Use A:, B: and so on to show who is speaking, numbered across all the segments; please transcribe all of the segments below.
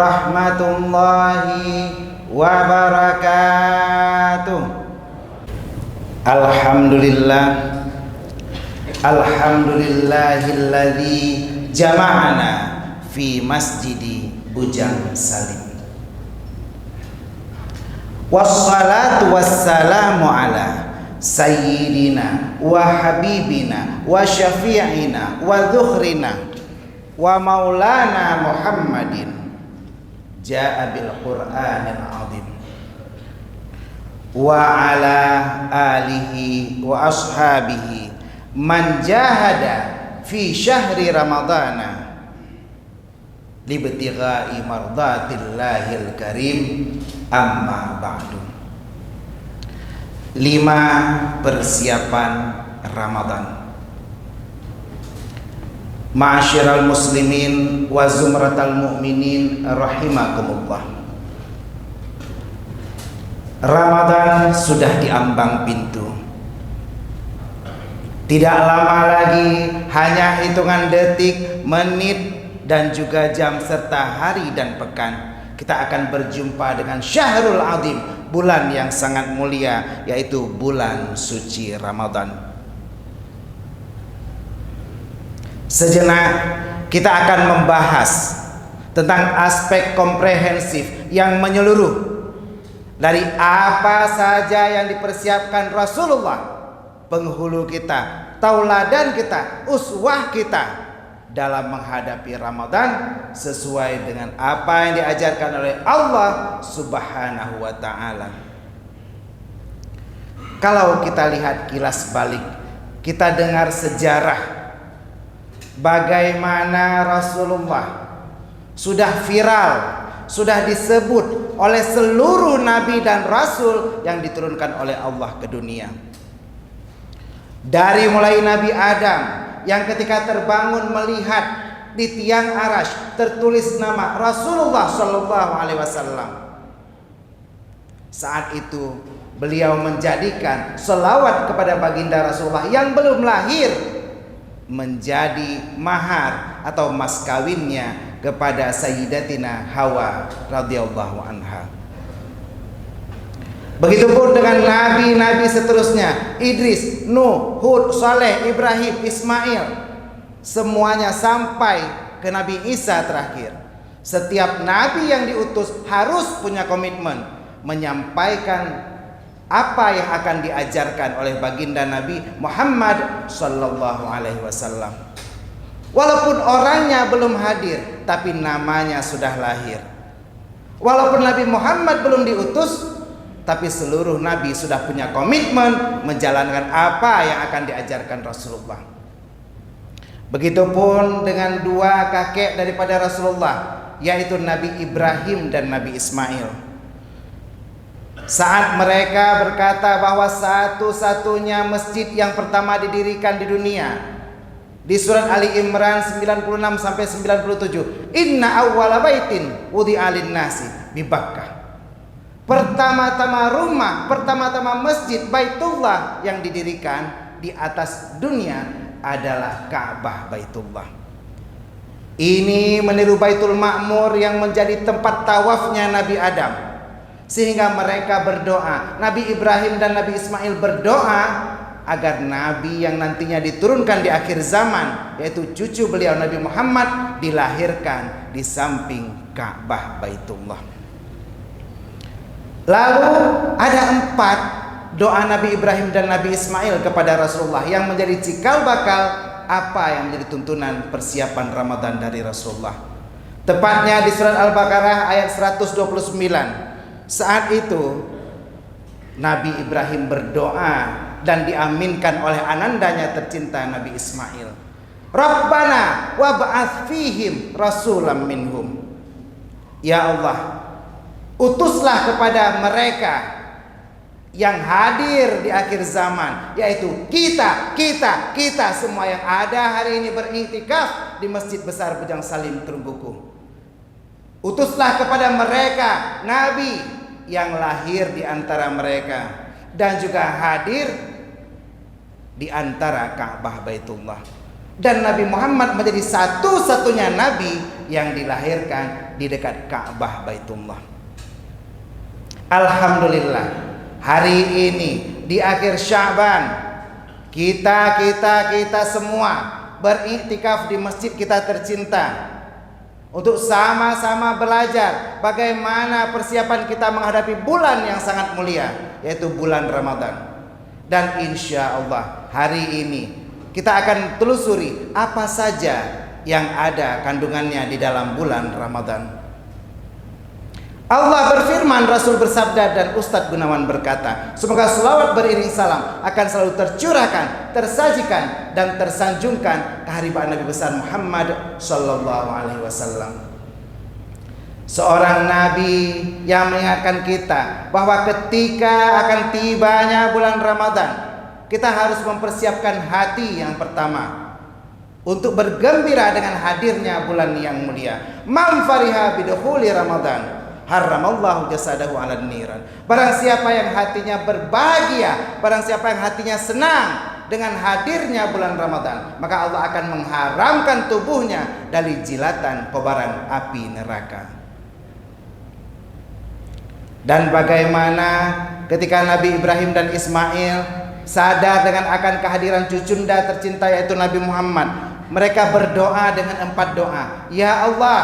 A: warahmatullahi wabarakatuh. Alhamdulillahilladzi jama'ana fi masjidi Bujang Salim. Wassalatu wassalamu ala sayyidina wa habibina wa syafi'ina wa dhukhrina wa maulana Muhammadin ja'a bil Qur'anil azim wa ala alihi wa ashabihi man jahada fi syahri ramadana libtigha'i mardatillahil karim, amma ba'du. 5 persiapan Ramadan. Ma'asyiral muslimin wa zumratal mu'minin rahimakumullah. Ramadan sudah diambang pintu. Tidak lama lagi, hanya hitungan detik, menit, dan juga jam serta hari dan pekan, kita akan berjumpa dengan Syahrul Azim, bulan yang sangat mulia, yaitu bulan suci Ramadan. Sejenak kita akan membahas tentang aspek komprehensif yang menyeluruh dari apa saja yang dipersiapkan Rasulullah, penghulu kita, tauladan kita, uswah kita dalam menghadapi Ramadan sesuai dengan apa yang diajarkan oleh Allah Subhanahu wa ta'ala. Kalau kita lihat kilas balik, kita dengar sejarah bagaimana Rasulullah sudah viral, sudah disebut oleh seluruh nabi dan rasul yang diturunkan oleh Allah ke dunia. Dari mulai Nabi Adam yang ketika terbangun melihat di tiang arash tertulis nama Rasulullah Shallallahu Alaihi Wasallam. Saat itu beliau menjadikan selawat kepada baginda Rasulullah yang belum lahir menjadi mahar atau mas kawinnya kepada Sayyidatina Hawa radhiyallahu anha. Begitupun dengan nabi-nabi seterusnya, Idris, Nuh, Hud, Saleh, Ibrahim, Ismail, semuanya sampai ke Nabi Isa terakhir. Setiap nabi yang diutus harus punya komitmen menyampaikan apa yang akan diajarkan oleh baginda Nabi Muhammad sallallahu alaihi wasallam. Walaupun orangnya belum hadir, tapi namanya sudah lahir. Walaupun Nabi Muhammad belum diutus, tapi seluruh nabi sudah punya komitmen menjalankan apa yang akan diajarkan Rasulullah. Begitupun dengan 2 kakek daripada Rasulullah, yaitu Nabi Ibrahim dan Nabi Ismail. Saat mereka berkata bahwa satu-satunya masjid yang pertama didirikan di dunia, di surat Ali Imran 96 sampai 97, inna awwala baitin wudi'a lin-nasi bi Bakkah. Pertama-tama rumah, pertama-tama masjid Baitullah yang didirikan di atas dunia adalah Ka'bah Baitullah. Ini meniru Baitul Ma'mur yang menjadi tempat tawafnya Nabi Adam. Sehingga mereka berdoa, Nabi Ibrahim dan Nabi Ismail berdoa agar Nabi yang nantinya diturunkan di akhir zaman, yaitu cucu beliau Nabi Muhammad, dilahirkan di samping Ka'bah Baitullah. Lalu ada 4 doa Nabi Ibrahim dan Nabi Ismail kepada Rasulullah yang menjadi cikal bakal apa yang menjadi tuntunan persiapan Ramadan dari Rasulullah. Tepatnya di surat Al-Baqarah ayat 129. Saat itu Nabi Ibrahim berdoa dan diaminkan oleh anandanya tercinta Nabi Ismail. Rabbana wab'ats fihim rasulam minhum. Ya Allah, utuslah kepada mereka yang hadir di akhir zaman, yaitu kita semua yang ada hari ini beriktikaf di Masjid Besar Bujang Salim Terumbuku. Utuslah kepada mereka nabi yang lahir di antara mereka dan juga hadir di antara Ka'bah Baitullah. Dan Nabi Muhammad menjadi satu-satunya nabi yang dilahirkan di dekat Ka'bah Baitullah. Alhamdulillah, hari ini di akhir Sya'ban kita semua beriktikaf di masjid kita tercinta untuk sama-sama belajar bagaimana persiapan kita menghadapi bulan yang sangat mulia, yaitu bulan Ramadan. Dan insya Allah hari ini kita akan telusuri apa saja yang ada kandungannya di dalam bulan Ramadan. Allah berfirman, Rasul bersabda, dan Ustadz Gunawan berkata, semoga selawat beriring salam akan selalu tercurahkan, tersajikan, dan tersanjungkan keharibaan Nabi besar Muhammad Sallallahu Alaihi Wasallam. Seorang Nabi yang mengingatkan kita bahwa ketika akan tibanya bulan Ramadan, kita harus mempersiapkan hati yang pertama untuk bergembira dengan hadirnya bulan yang mulia. Man fariha bidukhuli Ramadan haramallahu jasadahu 'alan niran. Barang siapa yang hatinya berbahagia, barang siapa yang hatinya senang dengan hadirnya bulan Ramadan, maka Allah akan mengharamkan tubuhnya dari jilatan kobaran api neraka. Dan bagaimana ketika Nabi Ibrahim dan Ismail sadar dengan akan kehadiran cucunda tercinta yaitu Nabi Muhammad, mereka berdoa dengan 4 doa. Ya Allah,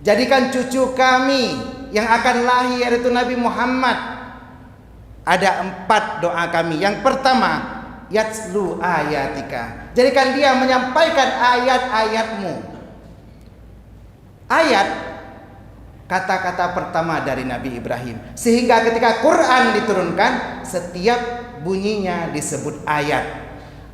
A: jadikan cucu kami yang akan lahir yaitu Nabi Muhammad. Ada 4 doa kami. Yang pertama, yatslu ayatika, jadikan dia menyampaikan ayat-ayatmu. Ayat, kata-kata pertama dari Nabi Ibrahim, sehingga ketika Quran diturunkan setiap bunyinya disebut ayat.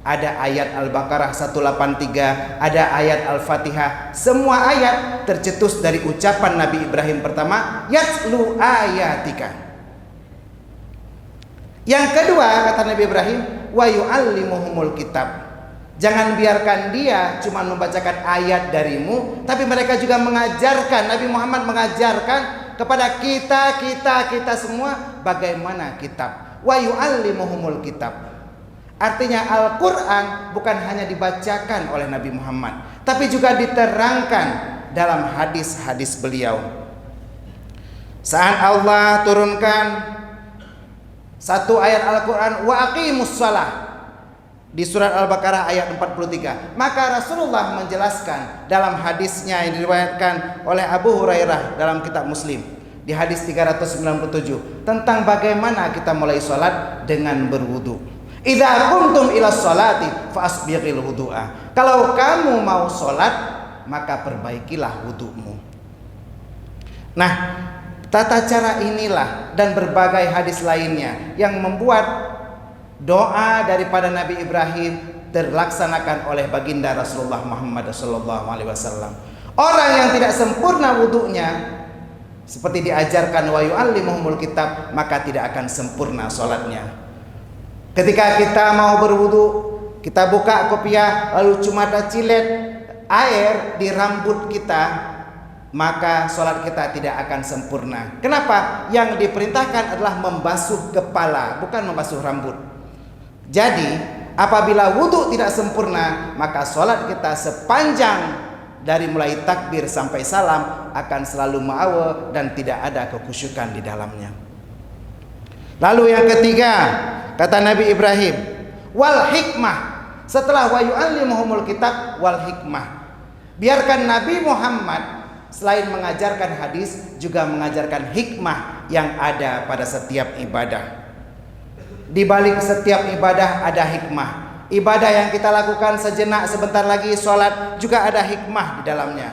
A: Ada ayat Al-Baqarah 183, ada ayat Al-Fatihah. Semua ayat tercetus dari ucapan Nabi Ibrahim pertama, yatslu ayatika. Yang kedua kata Nabi Ibrahim, wa yu'allimuhumul kitab. Jangan biarkan dia cuma membacakan ayat darimu, tapi mereka juga mengajarkan, Nabi Muhammad mengajarkan kepada kita semua bagaimana kitab. Wa yu'allimuhumul kitab. Artinya Al-Quran bukan hanya dibacakan oleh Nabi Muhammad, tapi juga diterangkan dalam hadis-hadis beliau. Saat Allah turunkan satu ayat Al-Quran, wa aqimus shalah, di surat Al-Baqarah ayat 43, maka Rasulullah menjelaskan dalam hadisnya yang diriwayatkan oleh Abu Hurairah dalam kitab Muslim di hadis 397 tentang bagaimana kita mulai sholat dengan berwudu. Idza qumtum ila sholati fa asbighil wudu'a. Kalau kamu mau sholat, maka perbaikilah wudumu. Nah, tata cara inilah dan berbagai hadis lainnya yang membuat doa daripada Nabi Ibrahim terlaksanakan oleh baginda Rasulullah Muhammad sallallahu alaihi wasallam. Orang yang tidak sempurna wudunya, seperti diajarkan wa yu'allimuhumul kitab, maka tidak akan sempurna sholatnya. Ketika kita mau berwudu, kita buka kopiah lalu cuma ada cilet air di rambut kita, maka sholat kita tidak akan sempurna. Kenapa? Yang diperintahkan adalah membasuh kepala, bukan membasuh rambut. Jadi apabila wudu tidak sempurna, maka sholat kita sepanjang dari mulai takbir sampai salam akan selalu ma'awa dan tidak ada kekhusyukan di dalamnya. Lalu yang ketiga, kata Nabi Ibrahim, wal hikmah. Setelah wa yu'allimuhumul kitab, wal hikmah. Biarkan Nabi Muhammad selain mengajarkan hadis juga mengajarkan hikmah yang ada pada setiap ibadah. Di balik setiap ibadah ada hikmah. Ibadah yang kita lakukan sejenak sebentar lagi sholat juga ada hikmah di dalamnya.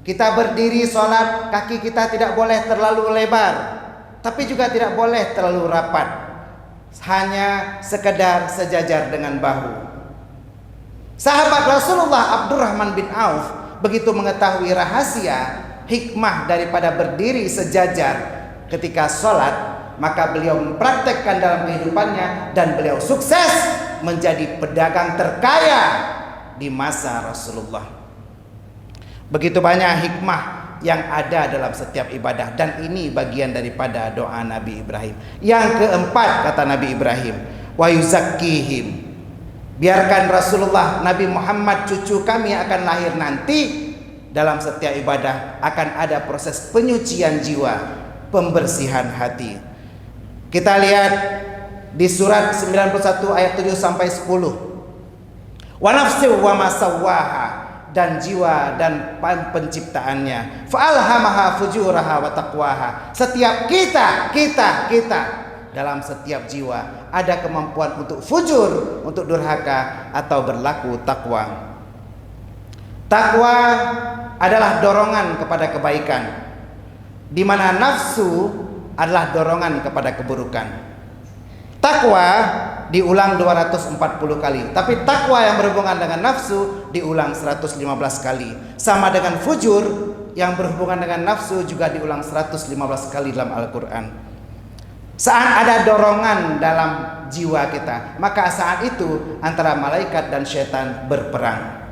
A: Kita berdiri sholat, kaki kita tidak boleh terlalu lebar, tapi juga tidak boleh terlalu rapat, hanya sekedar sejajar dengan bahu. Sahabat Rasulullah Abdurrahman bin Auf begitu mengetahui rahasia hikmah daripada berdiri sejajar ketika sholat, maka beliau mempraktekkan dalam kehidupannya dan beliau sukses menjadi pedagang terkaya di masa Rasulullah. Begitu banyak hikmah yang ada dalam setiap ibadah, dan ini bagian daripada doa Nabi Ibrahim. Yang keempat kata Nabi Ibrahim, wa yuzakkihim. Biarkan Rasulullah Nabi Muhammad cucu kami akan lahir nanti dalam setiap ibadah akan ada proses penyucian jiwa, pembersihan hati. Kita lihat di surat 91 ayat 7 sampai 10. Wa nafsi wa ma sawwaha, dan jiwa dan penciptaannya. Fa'alhamaha fujuraha wa taqwaha. Setiap kita dalam setiap jiwa ada kemampuan untuk fujur, untuk durhaka atau berlaku takwa. Takwa adalah dorongan kepada kebaikan, di mana nafsu adalah dorongan kepada keburukan. Takwa diulang 240 kali, tapi takwa yang berhubungan dengan nafsu diulang 115 kali. Sama dengan fujur yang berhubungan dengan nafsu juga diulang 115 kali dalam Al-Quran. Saat ada dorongan dalam jiwa kita, maka saat itu antara malaikat dan syaitan berperang.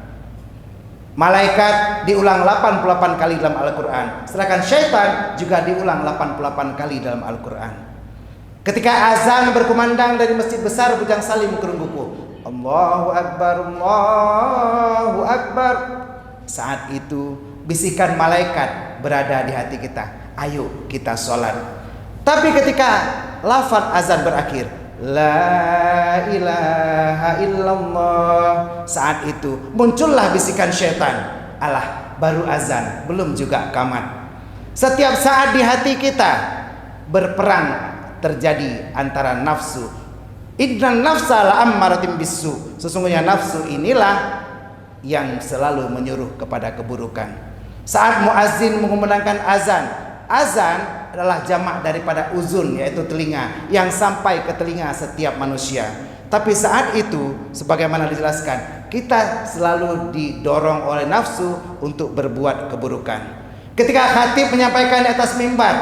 A: Malaikat diulang 88 kali dalam Al-Quran, sedangkan syaitan juga diulang 88 kali dalam Al-Quran. Ketika azan berkumandang dari Masjid Besar Bujang Salim Kerungguku, Allahu Akbar, Allahu Akbar, saat itu bisikan malaikat berada di hati kita, ayo kita sholat. Tapi ketika lafaz azan berakhir, La ilaha illallah, saat itu muncullah bisikan syaitan, alah baru azan, belum juga qamat. Setiap saat di hati kita berperang terjadi antara nafsu. Innan nafsa la'ammaratim bisu, sesungguhnya nafsu inilah yang selalu menyuruh kepada keburukan. Saat muazzin mengumandangkan azan, azan adalah jamak daripada uzun, yaitu telinga, yang sampai ke telinga setiap manusia. Tapi saat itu, sebagaimana dijelaskan, kita selalu didorong oleh nafsu untuk berbuat keburukan. Ketika khatib menyampaikan di atas mimbar,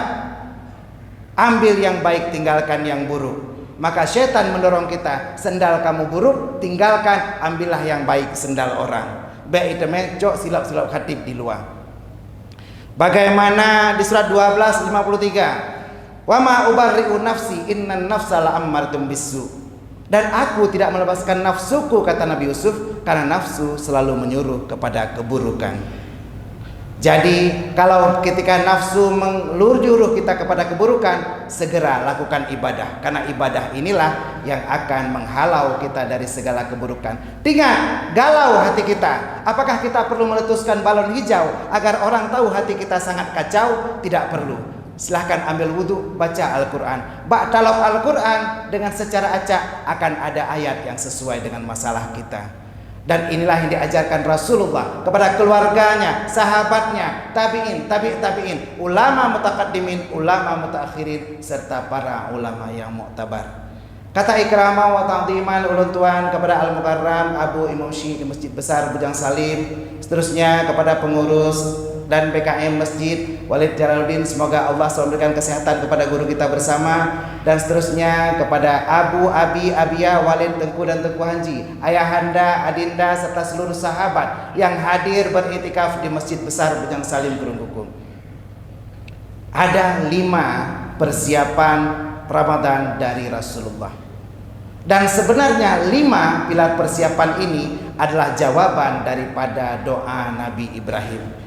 A: ambil yang baik, tinggalkan yang buruk, maka syaitan mendorong kita, sendal kamu buruk, tinggalkan, ambillah yang baik, sendal orang. Baik itu mencok silap-silap khatib di luar. Bagaimana di surat 12:53, wa ma ubarri'u nafsi innan nafsa la'ammaratun bisu, dan aku tidak melepaskan nafsuku, kata Nabi Yusuf, karena nafsu selalu menyuruh kepada keburukan. Jadi kalau ketika nafsu menyuruh kita kepada keburukan, segera lakukan ibadah, karena ibadah inilah yang akan menghalau kita dari segala keburukan. Ingat, galau hati kita. Apakah kita perlu meletuskan balon hijau agar orang tahu hati kita sangat kacau? Tidak perlu. Silahkan ambil wudhu, baca Al-Quran. Ba'talok Al-Quran dengan secara acak akan ada ayat yang sesuai dengan masalah kita. Dan inilah yang diajarkan Rasulullah kepada keluarganya, sahabatnya, tabi'in, tabi'in, ulama mutaqaddimin, ulama mutaakhirin, serta para ulama yang muktabar. Kata ikramah wa ta'dhiman ulun tuan kepada Al-Mukarram Abu Imam Syi di Masjid Besar Bujang Salim, seterusnya kepada pengurus dan PKM Masjid Walid Jalaluddin, semoga Allah selalu memberikan kesehatan kepada guru kita bersama, dan seterusnya kepada Abu Abi Abia Walid Tengku dan Tengku Hanji, ayahanda, adinda, serta seluruh sahabat yang hadir beriktikaf di Masjid Besar Bujang Salim Kerungguku. Ada 5 persiapan Ramadan dari Rasulullah, dan sebenarnya 5 pilar persiapan ini adalah jawaban daripada doa Nabi Ibrahim.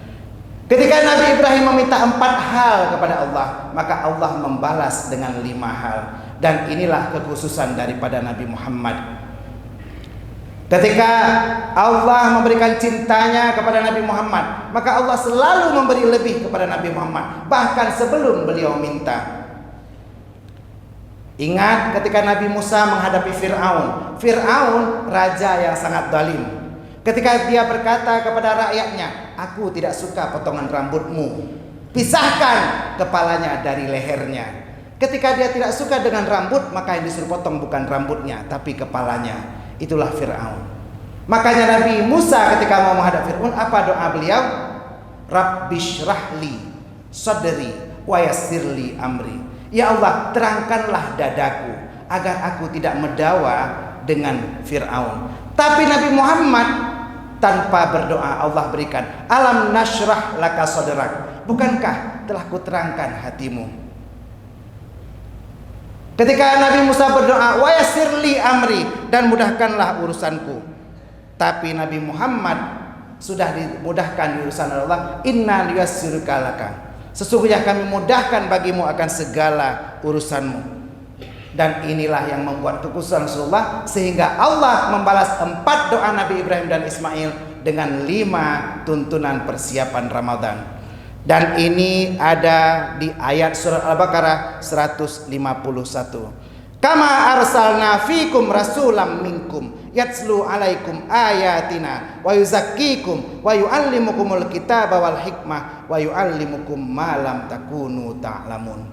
A: Ketika Nabi Ibrahim meminta 4 hal kepada Allah, maka Allah membalas dengan 5 hal. Dan inilah kekhususan daripada Nabi Muhammad. Ketika Allah memberikan cintanya kepada Nabi Muhammad, maka Allah selalu memberi lebih kepada Nabi Muhammad, bahkan sebelum beliau minta. Ingat ketika Nabi Musa menghadapi Fir'aun. Fir'aun raja yang sangat zalim. Ketika dia berkata kepada rakyatnya, aku tidak suka potongan rambutmu, pisahkan kepalanya dari lehernya. Ketika dia tidak suka dengan rambut, maka yang disuruh potong bukan rambutnya, tapi kepalanya. Itulah Fir'aun. Makanya Nabi Musa ketika mau menghadap Fir'aun, apa doa beliau? Rabbishrahli sadri wa yassirli amri. Ya Allah, terangkanlah dadaku agar aku tidak mendawa dengan Fir'aun. Tapi Nabi Muhammad tanpa berdoa Allah berikan, alam nashrah laka sadrak, bukankah telah kuterangkan hatimu. Ketika Nabi Musa berdoa, wa yassirli amri, dan mudahkanlah urusanku. Tapi Nabi Muhammad sudah dimudahkan di urusan Allah. Inna liyassiruka laka, sesungguhnya kami mudahkan bagimu akan segala urusanmu. Dan inilah yang membuat kekhususan Rasulullah, sehingga Allah membalas 4 doa Nabi Ibrahim dan Ismail dengan 5 tuntunan persiapan Ramadan. Dan ini ada di ayat surat Al-Baqarah 151. Kama arsalna fikum rasulam minkum yatslu alaikum ayatina wa yuzakkikum wa yuallimukumul kitaba wal hikmah wa yuallimukum ma lam takunu ta'lamun.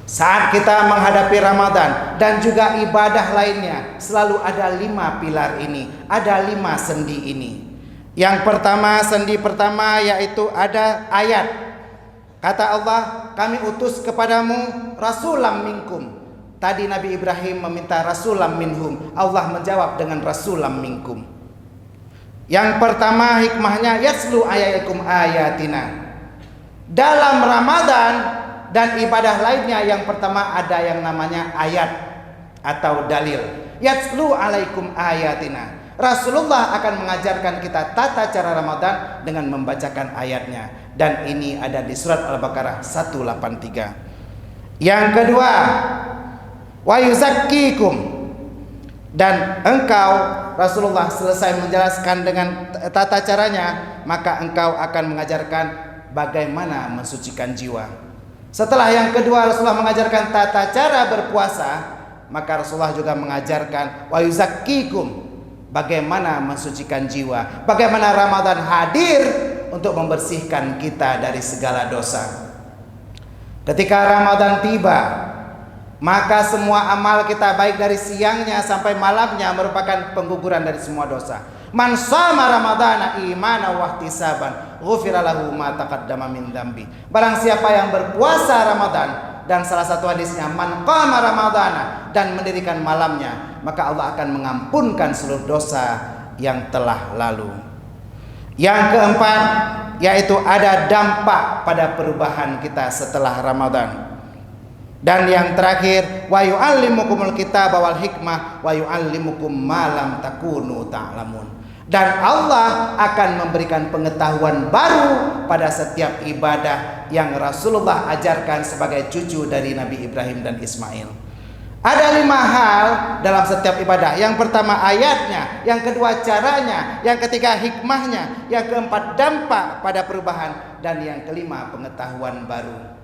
A: Saat kita menghadapi Ramadan dan juga ibadah lainnya, selalu ada 5 pilar ini, ada 5 sendi ini. Yang pertama, sendi pertama yaitu ada ayat. Kata Allah, kami utus kepadamu rasulam minkum. Tadi Nabi Ibrahim meminta rasulam minhum, Allah menjawab dengan rasulam minkum. Yang pertama hikmahnya, yatslu ayaikum ayatina. Dalam Ramadan dan ibadah lainnya, yang pertama ada yang namanya ayat atau dalil. Yatslu alaikum ayatina. Rasulullah akan mengajarkan kita tata cara Ramadan dengan membacakan ayatnya. Dan ini ada di surat Al-Baqarah 183. Yang kedua, wa yuzakkikum. Dan engkau, Rasulullah selesai menjelaskan dengan tata caranya, maka engkau akan mengajarkan bagaimana mensucikan jiwa. Setelah yang kedua Rasulullah mengajarkan tata cara berpuasa, maka Rasulullah juga mengajarkan wa yuzakkikum, bagaimana mensucikan jiwa, bagaimana Ramadan hadir untuk membersihkan kita dari segala dosa. Ketika Ramadan tiba, maka semua amal kita baik dari siangnya sampai malamnya merupakan pengguguran dari semua dosa. Man shama ramadhana imana wa ihtisaban ghufira lahu ma taqaddama min dzambi. Barang siapa yang berpuasa Ramadan, dan salah satu hadisnya man qama ramadhana, dan mendirikan malamnya, maka Allah akan mengampunkan seluruh dosa yang telah lalu. Yang keempat yaitu ada dampak pada perubahan kita setelah Ramadan. Dan yang terakhir, wa yu'allimukumul kitaba wal hikmah wa yu'allimukum ma lam takunu ta'lamun. Dan Allah akan memberikan pengetahuan baru pada setiap ibadah yang Rasulullah ajarkan sebagai cucu dari Nabi Ibrahim dan Ismail. Ada 5 hal dalam setiap ibadah. Yang pertama ayatnya, yang kedua caranya, yang ketiga hikmahnya, yang keempat dampak pada perubahan, dan yang kelima pengetahuan baru.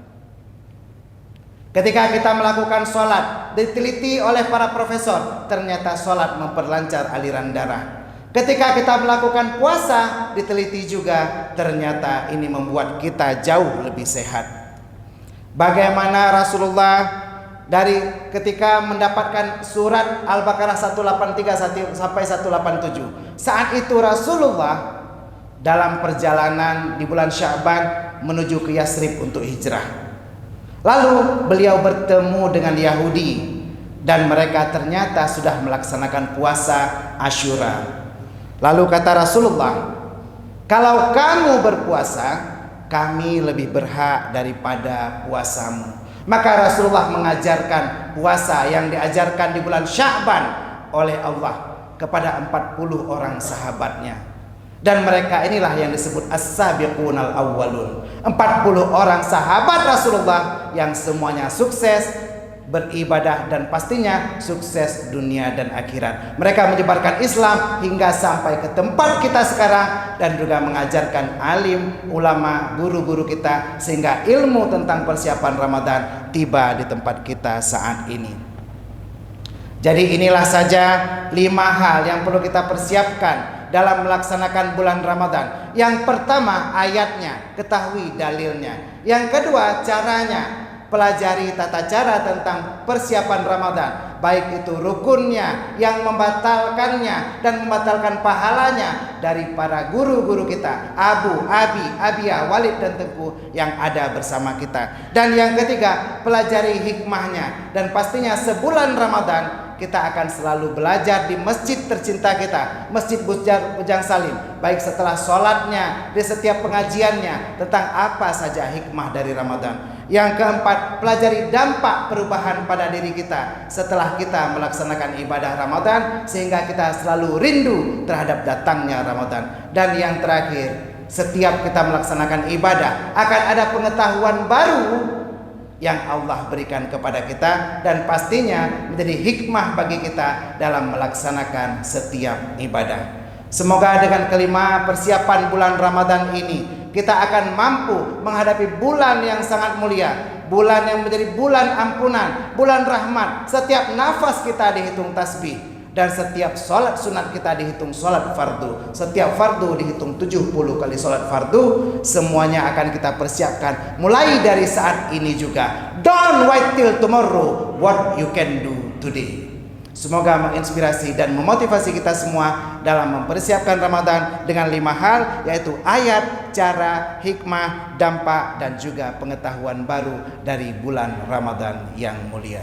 A: Ketika kita melakukan sholat, diteliti oleh para profesor, ternyata sholat memperlancar aliran darah. Ketika kita melakukan puasa, diteliti juga, ternyata ini membuat kita jauh lebih sehat. Bagaimana Rasulullah dari ketika mendapatkan surat Al-Baqarah 183 sampai 187, saat itu Rasulullah dalam perjalanan di bulan Sya'ban menuju ke Yasrib untuk hijrah. Lalu beliau bertemu dengan Yahudi, dan mereka ternyata sudah melaksanakan puasa Asyura. Lalu kata Rasulullah, kalau kamu berpuasa, kami lebih berhak daripada puasamu. Maka Rasulullah mengajarkan puasa yang diajarkan di bulan Sya'ban oleh Allah kepada 40 orang sahabatnya. Dan mereka inilah yang disebut as-sabiqunal awwalun, 40 orang sahabat Rasulullah yang semuanya sukses beribadah dan pastinya sukses dunia dan akhirat. Mereka menyebarkan Islam hingga sampai ke tempat kita sekarang, dan juga mengajarkan alim, ulama, guru-guru kita, sehingga ilmu tentang persiapan Ramadan tiba di tempat kita saat ini. Jadi inilah saja 5 hal yang perlu kita persiapkan dalam melaksanakan bulan Ramadan. Yang pertama ayatnya, ketahui dalilnya. Yang kedua caranya, pelajari tata cara tentang persiapan Ramadan, baik itu rukunnya, yang membatalkannya dan membatalkan pahalanya dari para guru-guru kita, Abu, Abi, Abia, Walid dan Tengku yang ada bersama kita. Dan yang ketiga, pelajari hikmahnya, dan pastinya sebulan Ramadan kita akan selalu belajar di masjid tercinta kita, Masjid Bujang Salim, baik setelah sholatnya, di setiap pengajiannya, tentang apa saja hikmah dari Ramadan. Yang keempat, pelajari dampak perubahan pada diri kita setelah kita melaksanakan ibadah Ramadan, sehingga kita selalu rindu terhadap datangnya Ramadan. Dan yang terakhir, setiap kita melaksanakan ibadah akan ada pengetahuan baru yang Allah berikan kepada kita, dan pastinya menjadi hikmah bagi kita dalam melaksanakan setiap ibadah. Semoga dengan kelima persiapan bulan Ramadan ini kita akan mampu menghadapi bulan yang sangat mulia, bulan yang menjadi bulan ampunan, bulan rahmat. Setiap nafas kita dihitung tasbih, dan setiap sholat sunat kita dihitung sholat fardu. Setiap fardu dihitung 70 kali sholat fardu. Semuanya akan kita persiapkan mulai dari saat ini juga. Don't wait till tomorrow, what you can do today. Semoga menginspirasi dan memotivasi kita semua dalam mempersiapkan Ramadan dengan 5 hal, yaitu ayat, cara, hikmah, dampak, dan juga pengetahuan baru dari bulan Ramadan yang mulia.